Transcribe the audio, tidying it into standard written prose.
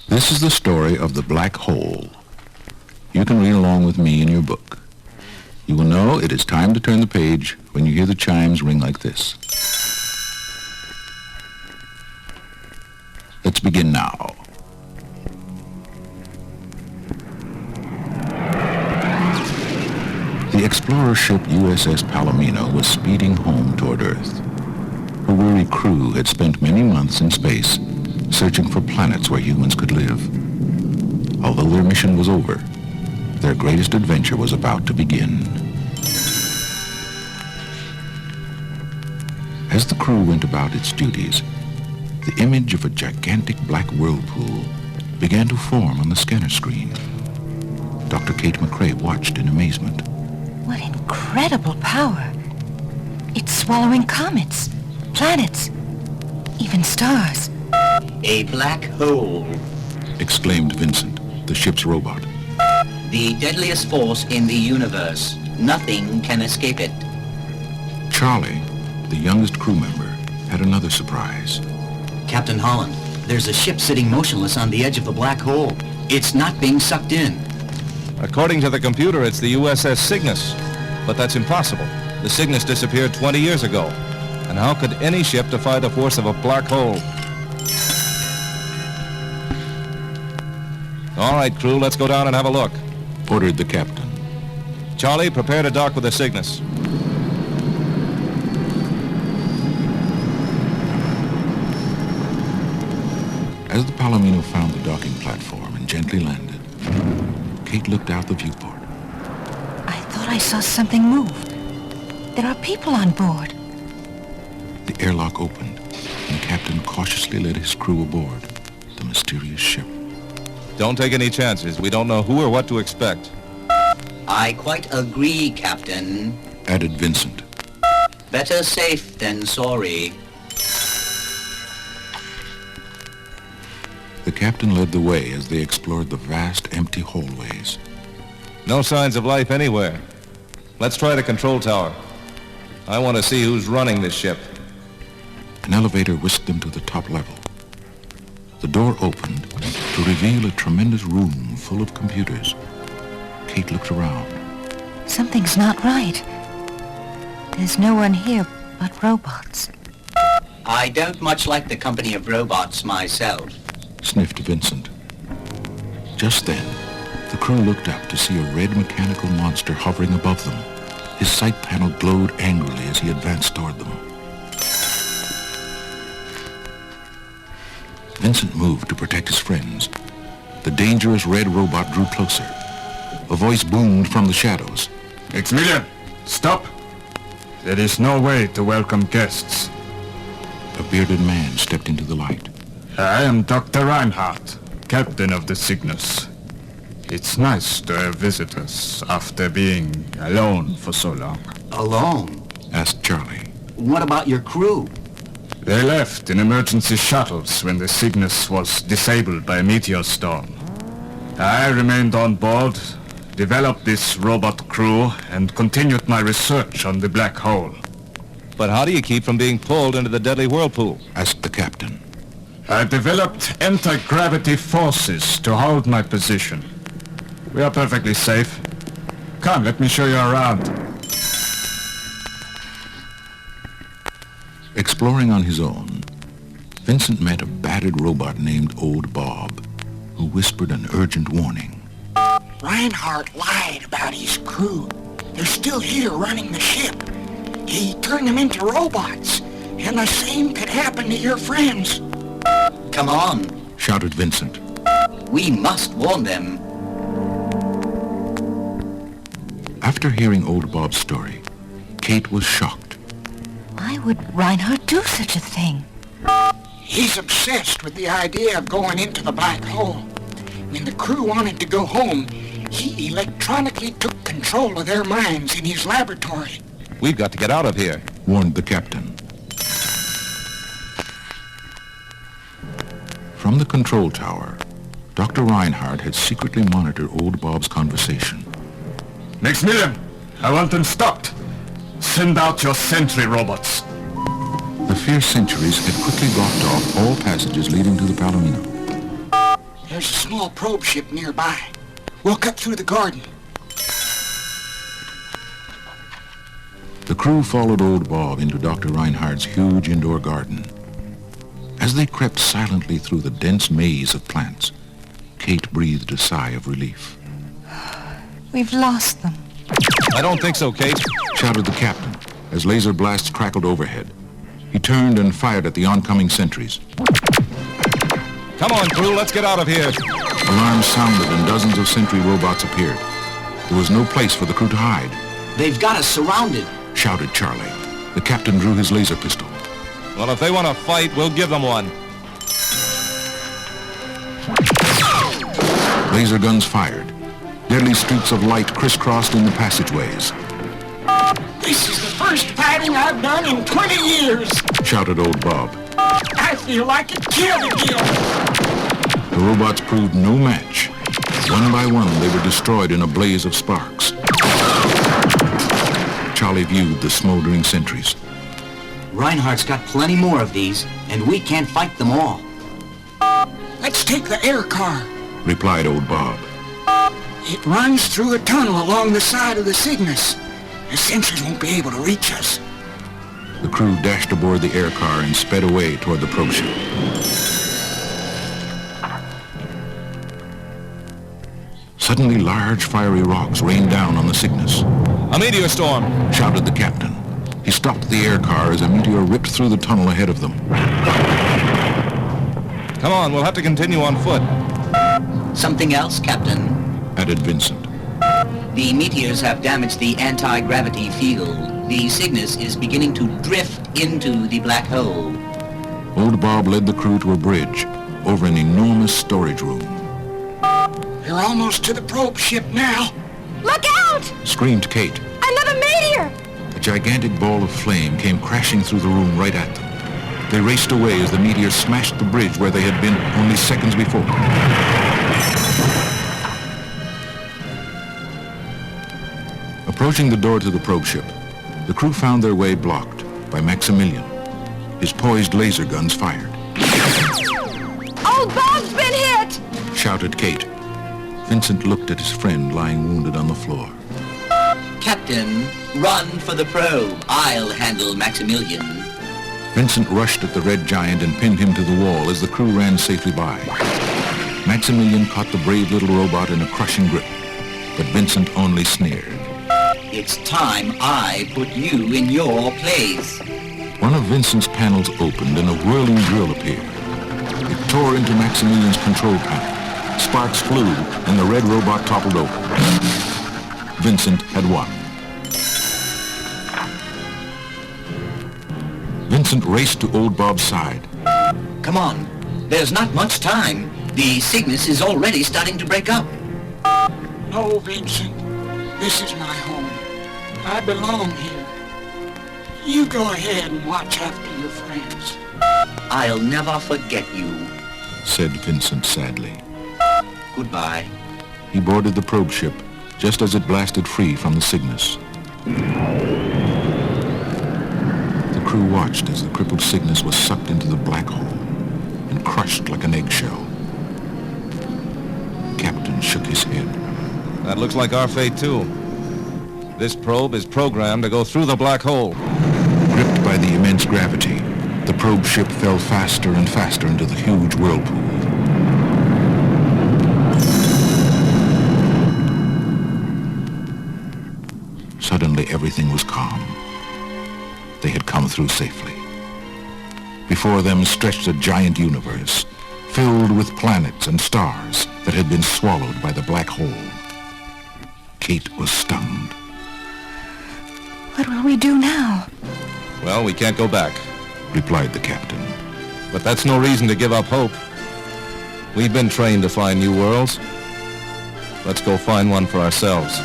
This is the story of the Black Hole. You can read along with me in your book. You will know it is time to turn the page when you hear the chimes ring like this. Let's begin now. The explorer ship USS Palomino was speeding home toward Earth. Her weary crew had spent many months in space, searching for planets where humans could live. Although their mission was over, their greatest adventure was about to begin. As the crew went about its duties, the image of a gigantic black whirlpool began to form on the scanner screen. Dr. Kate McCrae watched in amazement. What incredible power! It's swallowing comets, planets, even stars. A black hole. Exclaimed Vincent, the ship's robot. The deadliest force in the universe. Nothing can escape it. Charlie, the youngest crew member, had another surprise. Captain Holland, there's a ship sitting motionless on the edge of the black hole. It's not being sucked in. According to the computer, it's the USS Cygnus. But that's impossible. The Cygnus disappeared 20 years ago. And how could any ship defy the force of a black hole? All right, crew, let's go down and have a look. Ordered the captain. Charlie, prepare to dock with the Cygnus. As the Palomino found the docking platform and gently landed, Kate looked out the viewport. I thought I saw something move. There are people on board. The airlock opened, and the captain cautiously led his crew aboard the mysterious ship. Don't take any chances. We don't know who or what to expect. I quite agree, Captain. Added Vincent. Better safe than sorry. The captain led the way as they explored the vast, empty hallways. No signs of life anywhere. Let's try the control tower. I want to see who's running this ship. An elevator whisked them to the top level. The door opened to reveal a tremendous room full of computers. Kate looked around. Something's not right. There's no one here but robots. I don't much like the company of robots myself. Sniffed Vincent. Just then, the crew looked up to see a red mechanical monster hovering above them. His sight panel glowed angrily as he advanced toward them. Vincent moved to protect his friends. The dangerous red robot drew closer. A voice boomed from the shadows. Maximilian, stop! There is no way to welcome guests. A bearded man stepped into the light. I am Dr. Reinhardt, captain of the Cygnus. It's nice to have visitors after being alone for so long. Alone? Asked Charlie. What about your crew? They left in emergency shuttles when the Cygnus was disabled by a meteor storm. I remained on board, developed this robot crew, and continued my research on the black hole. But how do you keep from being pulled into the deadly whirlpool? Asked the captain. I developed anti-gravity forces to hold my position. We are perfectly safe. Come, let me show you around. Exploring on his own, Vincent met a battered robot named Old Bob, who whispered an urgent warning. Reinhardt lied about his crew. They're still here running the ship. He turned them into robots, and the same could happen to your friends. Come on. Shouted Vincent. We must warn them. After hearing Old Bob's story, Kate was shocked. Why would Reinhardt do such a thing? He's obsessed with the idea of going into the black hole. When the crew wanted to go home, he electronically took control of their minds in his laboratory. We've got to get out of here, warned the captain. From the control tower, Dr. Reinhardt had secretly monitored Old Bob's conversation. Maximilian, I want them stopped. Send out your sentry robots. The fierce sentries had quickly blocked off all passages leading to the Palomino. There's a small probe ship nearby. We'll cut through the garden. The crew followed old Bob into Dr. Reinhardt's huge indoor garden. As they crept silently through the dense maze of plants, Kate breathed a sigh of relief. We've lost them. I don't think so, Kate. Shouted the captain as laser blasts crackled overhead. He turned and fired at the oncoming sentries. Come on, crew, let's get out of here. Alarms sounded and dozens of sentry robots appeared. There was no place for the crew to hide. They've got us surrounded. Shouted Charlie. The captain drew his laser pistol. Well, if they want to fight, we'll give them one. Laser guns fired. Deadly streaks of light crisscrossed in the passageways. This is the first fighting I've done in 20 years. Shouted old Bob. I feel like a kid again. The robots proved no match. One by one, they were destroyed in a blaze of sparks. Charlie viewed the smoldering sentries. Reinhardt's got plenty more of these, and we can't fight them all. Let's take the air car. Replied old Bob. It runs through a tunnel along the side of the Cygnus. The sentries won't be able to reach us. The crew dashed aboard the air car and sped away toward the probe ship. Suddenly, large fiery rocks rained down on the Cygnus. A meteor storm. Shouted the captain. He stopped the air car as a meteor ripped through the tunnel ahead of them. Come on, we'll have to continue on foot. Something else, Captain? Added Vincent. The meteors have damaged the anti-gravity field. The Cygnus is beginning to drift into the black hole. Old Bob led the crew to a bridge over an enormous storage room. They're almost to the probe ship now. Look out! Screamed Kate. Another meteor! A gigantic ball of flame came crashing through the room right at them. They raced away as the meteor smashed the bridge where they had been only seconds before. Approaching the door to the probe ship, the crew found their way blocked by Maximilian. His poised laser guns fired. Old Bob's been hit! Shouted Kate. Vincent looked at his friend lying wounded on the floor. Captain, run for the probe. I'll handle Maximilian. Vincent rushed at the red giant and pinned him to the wall as the crew ran safely by. Maximilian caught the brave little robot in a crushing grip, but Vincent only sneered. It's time I put you in your place. One of Vincent's panels opened and a whirling drill appeared. It tore into Maximilian's control panel. Sparks flew and the red robot toppled over. Vincent had won. Vincent raced to old Bob's side. Come on. There's not much time. The Cygnus is already starting to break up. No, Vincent. This is my home. I belong here. You go ahead and watch after your friends. I'll never forget you. Said Vincent sadly. Goodbye. He boarded the probe ship just as it blasted free from the Cygnus. The crew watched as the crippled Cygnus was sucked into the black hole and crushed like an eggshell. The captain shook his head. That looks like our fate, too. This probe is programmed to go through the black hole. Gripped by the immense gravity, the probe ship fell faster and faster into the huge whirlpool. Suddenly, everything was calm. They had come through safely. Before them stretched a giant universe, filled with planets and stars that had been swallowed by the black hole. Kate was stunned. What will we do now? Well, we can't go back. Replied the captain. But that's no reason to give up hope. We've been trained to find new worlds. Let's go find one for ourselves.